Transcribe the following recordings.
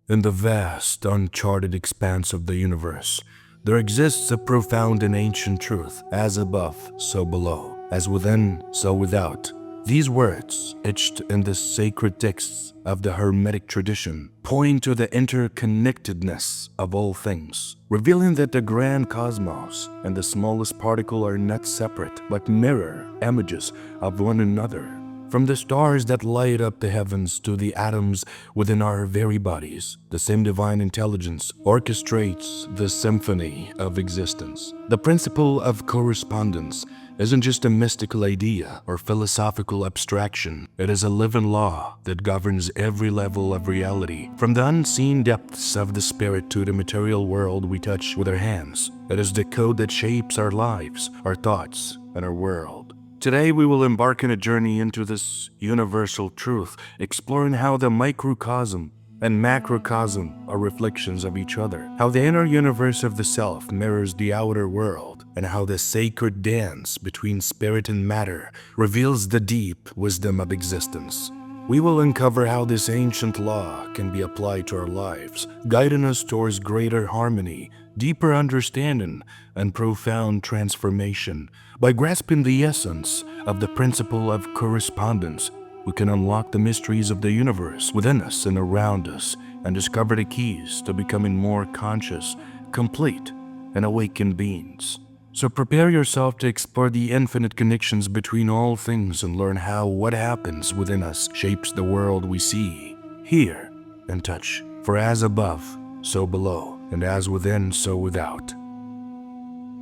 In the vast, uncharted expanse of the universe, there exists a profound and ancient truth, as above, so below, as within, so without. These words, etched in the sacred texts of the Hermetic tradition, point to the interconnectedness of all things, revealing that the grand cosmos and the smallest particle are not separate, but mirror images of one another. From the stars that light up the heavens to the atoms within our very bodies, the same divine intelligence orchestrates the symphony of existence. The principle of correspondence isn't just a mystical idea or philosophical abstraction. It is a living law that governs every level of reality, from the unseen depths of the spirit to the material world we touch with our hands. It is the code that shapes our lives, our thoughts, and our world. Today, we will embark on a journey into this universal truth, exploring how the microcosm and macrocosm are reflections of each other, how the inner universe of the self mirrors the outer world, and how the sacred dance between spirit and matter reveals the deep wisdom of existence. We will uncover how this ancient law can be applied to our lives, guiding us towards greater harmony, deeper understanding, and profound transformation. By grasping the essence of the principle of correspondence, we can unlock the mysteries of the universe within us and around us, and discover the keys to becoming more conscious, complete, and awakened beings. So prepare yourself to explore the infinite connections between all things and learn how what happens within us shapes the world we see, hear, and touch. For as above, so below, and as within, so without.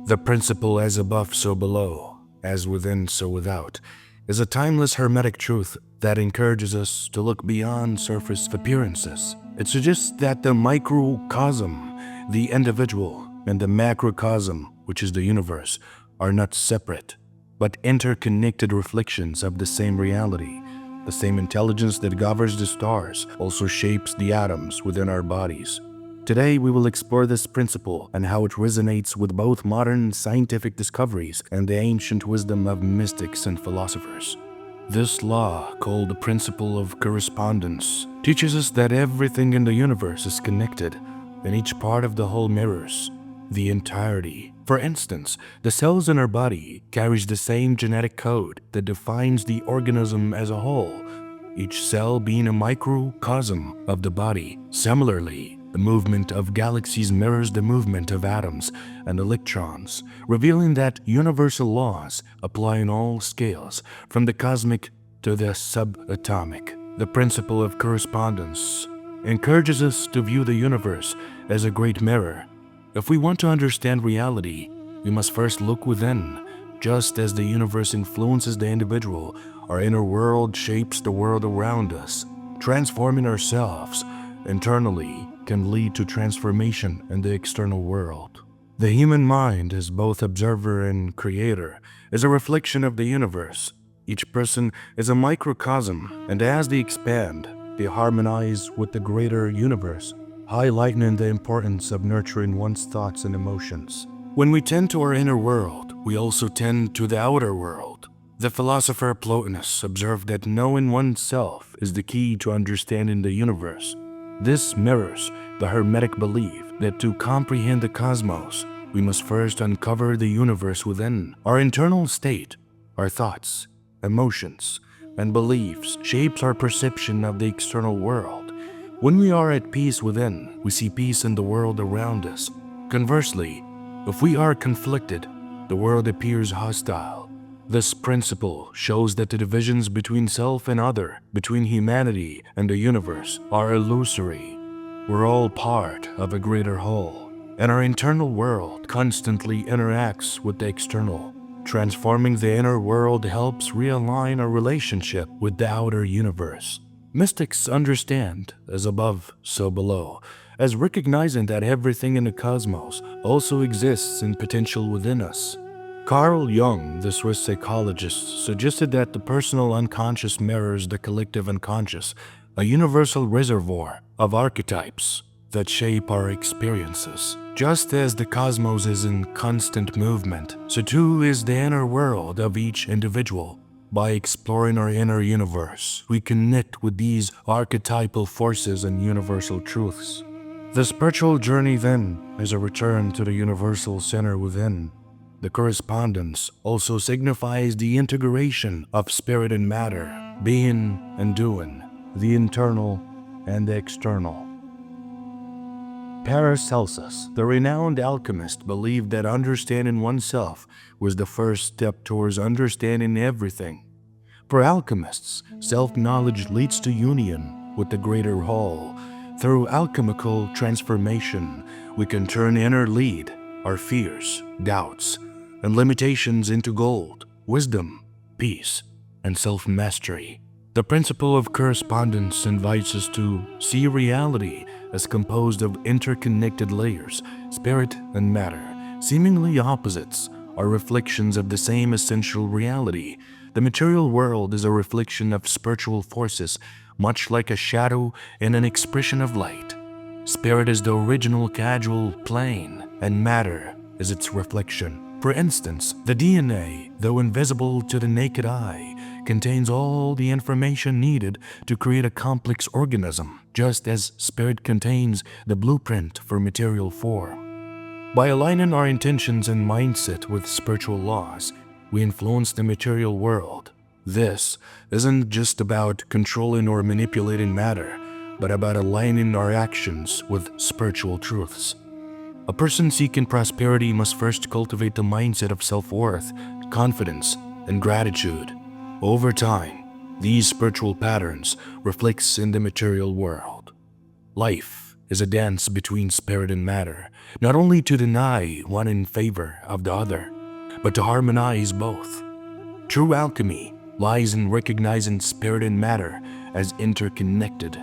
The principle as above, so below, as within, so without, is a timeless hermetic truth that encourages us to look beyond surface appearances. It suggests that the microcosm, the individual, and the macrocosm, which is the universe, are not separate, but interconnected reflections of the same reality. The same intelligence that governs the stars also shapes the atoms within our bodies. Today, we will explore this principle and how it resonates with both modern scientific discoveries and the ancient wisdom of mystics and philosophers. This law, called the principle of correspondence, teaches us that everything in the universe is connected, and each part of the whole mirrors the entirety. For instance, the cells in our body carries the same genetic code that defines the organism as a whole, each cell being a microcosm of the body. Similarly, the movement of galaxies mirrors the movement of atoms and electrons, revealing that universal laws apply on all scales, from the cosmic to the subatomic. The principle of correspondence encourages us to view the universe as a great mirror. If we want to understand reality, we must first look within. Just as the universe influences the individual, our inner world shapes the world around us. Transforming ourselves internally can lead to transformation in the external world. The human mind, as both observer and creator, is a reflection of the universe. Each person is a microcosm, and as they expand, they harmonize with the greater universe, highlighting the importance of nurturing one's thoughts and emotions. When we tend to our inner world, we also tend to the outer world. The philosopher Plotinus observed that knowing oneself is the key to understanding the universe. This mirrors the Hermetic belief that to comprehend the cosmos, we must first uncover the universe within. Our internal state, our thoughts, emotions, and beliefs shapes our perception of the external world. When we are at peace within, we see peace in the world around us. Conversely, if we are conflicted, the world appears hostile. This principle shows that the divisions between self and other, between humanity and the universe, are illusory. We're all part of a greater whole, and our internal world constantly interacts with the external. Transforming the inner world helps realign our relationship with the outer universe. Mystics understand, as above, so below, as recognizing that everything in the cosmos also exists in potential within us. Carl Jung, the Swiss psychologist, suggested that the personal unconscious mirrors the collective unconscious, a universal reservoir of archetypes that shape our experiences. Just as the cosmos is in constant movement, so too is the inner world of each individual. By exploring our inner universe, we connect with these archetypal forces and universal truths. The spiritual journey, then, is a return to the universal center within. The correspondence also signifies the integration of spirit and matter, being and doing, the internal and the external. Paracelsus, the renowned alchemist, believed that understanding oneself was the first step towards understanding everything. For alchemists, self-knowledge leads to union with the greater whole. Through alchemical transformation, we can turn inner lead, our fears, doubts, and limitations into gold, wisdom, peace, and self-mastery. The principle of correspondence invites us to see reality as composed of interconnected layers, spirit and matter. Seemingly opposites are reflections of the same essential reality. The material world is a reflection of spiritual forces, much like a shadow and an expression of light. Spirit is the original causal plane, and matter is its reflection. For instance, the DNA, though invisible to the naked eye, contains all the information needed to create a complex organism, just as spirit contains the blueprint for material form. By aligning our intentions and mindset with spiritual laws, we influence the material world. This isn't just about controlling or manipulating matter, but about aligning our actions with spiritual truths. A person seeking prosperity must first cultivate the mindset of self-worth, confidence, and gratitude. Over time, these spiritual patterns reflect in the material world. Life is a dance between spirit and matter, not only to deny one in favor of the other, but to harmonize both. True alchemy lies in recognizing spirit and matter as interconnected.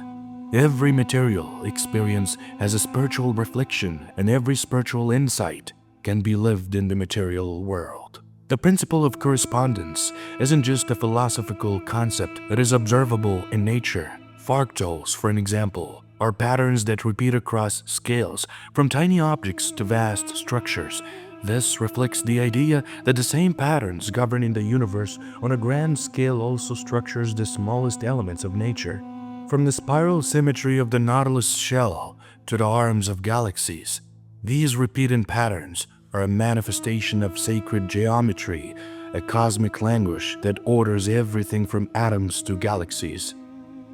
Every material experience has a spiritual reflection, and every spiritual insight can be lived in the material world. The principle of correspondence isn't just a philosophical concept, it is observable in nature. Fractals, for an example, are patterns that repeat across scales, from tiny objects to vast structures. This reflects the idea that the same patterns governing the universe on a grand scale also structures the smallest elements of nature. From the spiral symmetry of the Nautilus shell to the arms of galaxies, these repeating patterns are a manifestation of sacred geometry, a cosmic language that orders everything from atoms to galaxies.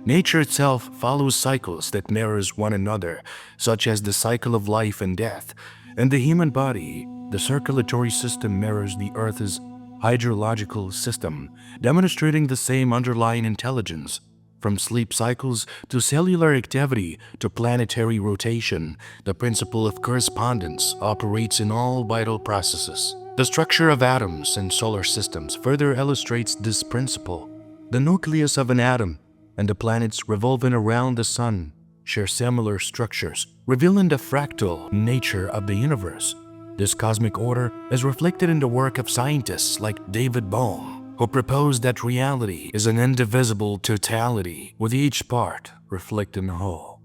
Nature itself follows cycles that mirrors one another, such as the cycle of life and death. In the human body, the circulatory system mirrors the Earth's hydrological system, demonstrating the same underlying intelligence. From sleep cycles to cellular activity to planetary rotation, the principle of correspondence operates in all vital processes. The structure of atoms and solar systems further illustrates this principle. The nucleus of an atom and the planets revolving around the sun share similar structures, revealing the fractal nature of the universe. This cosmic order is reflected in the work of scientists like David Bohm, who proposed that reality is an indivisible totality, with each part reflecting the whole.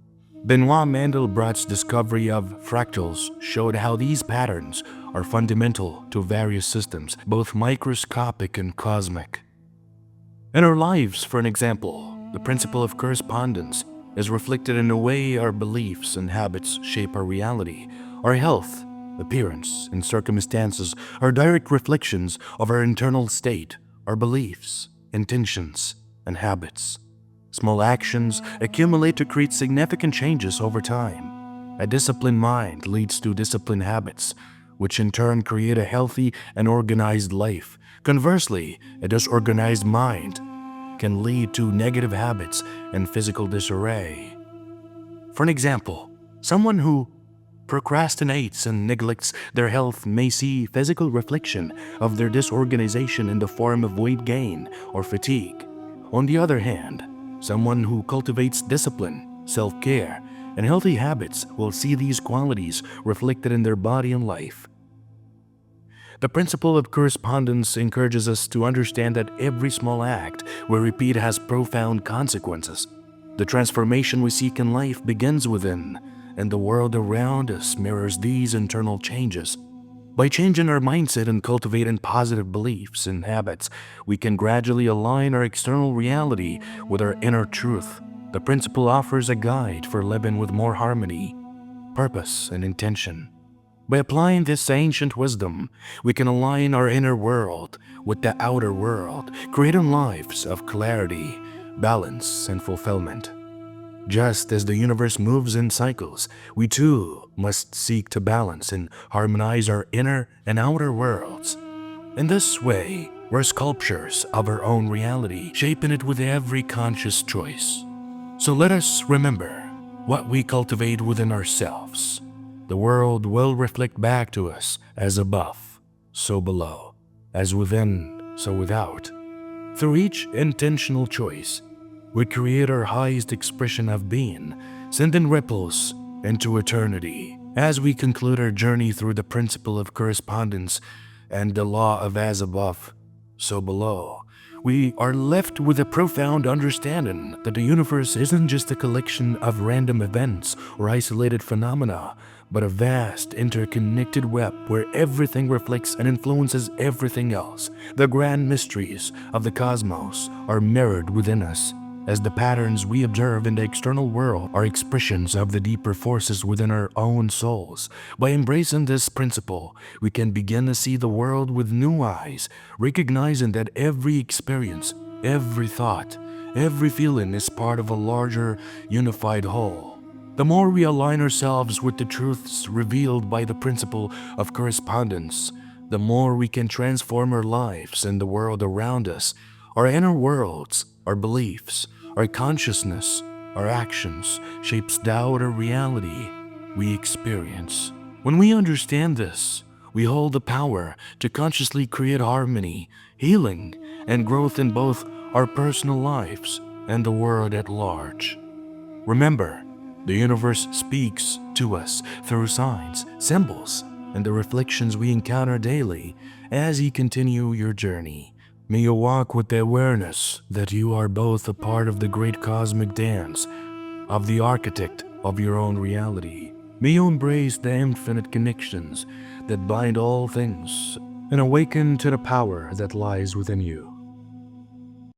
Benoit Mandelbrot's discovery of fractals showed how these patterns are fundamental to various systems, both microscopic and cosmic. In our lives, for an example, the principle of correspondence is reflected in the way our beliefs and habits shape our reality. Our health, appearance, and circumstances are direct reflections of our internal state, our beliefs, intentions, and habits. Small actions accumulate to create significant changes over time. A disciplined mind leads to disciplined habits, which in turn create a healthy and organized life. Conversely, a disorganized mind can lead to negative habits and physical disarray. For an example, someone who procrastinates and neglects their health may see physical reflection of their disorganization in the form of weight gain or fatigue. On the other hand, someone who cultivates discipline, self-care, and healthy habits will see these qualities reflected in their body and life. The principle of correspondence encourages us to understand that every small act we repeat has profound consequences. The transformation we seek in life begins within, and the world around us mirrors these internal changes. By changing our mindset and cultivating positive beliefs and habits, we can gradually align our external reality with our inner truth. The principle offers a guide for living with more harmony, purpose, and intention. By applying this ancient wisdom, we can align our inner world with the outer world, creating lives of clarity, balance, and fulfillment. Just as the universe moves in cycles, we too must seek to balance and harmonize our inner and outer worlds. In this way, we're sculptures of our own reality, shaping it with every conscious choice. So let us remember what we cultivate within ourselves. The world will reflect back to us as above, so below, as within, so without. Through each intentional choice, we create our highest expression of being, sending ripples into eternity. As we conclude our journey through the principle of correspondence and the law of as above, so below, we are left with a profound understanding that the universe isn't just a collection of random events or isolated phenomena, but a vast interconnected web where everything reflects and influences everything else. The grand mysteries of the cosmos are mirrored within us, as the patterns we observe in the external world are expressions of the deeper forces within our own souls. By embracing this principle, we can begin to see the world with new eyes, recognizing that every experience, every thought, every feeling is part of a larger, unified whole. The more we align ourselves with the truths revealed by the principle of correspondence, the more we can transform our lives and the world around us. Our inner worlds, our beliefs, our consciousness, our actions shapes the outer reality we experience. When we understand this, we hold the power to consciously create harmony, healing, and growth in both our personal lives and the world at large. Remember, the universe speaks to us through signs, symbols, and the reflections we encounter daily. As you continue your journey, may you walk with the awareness that you are both a part of the great cosmic dance, of the architect of your own reality. May you embrace the infinite connections that bind all things and awaken to the power that lies within you.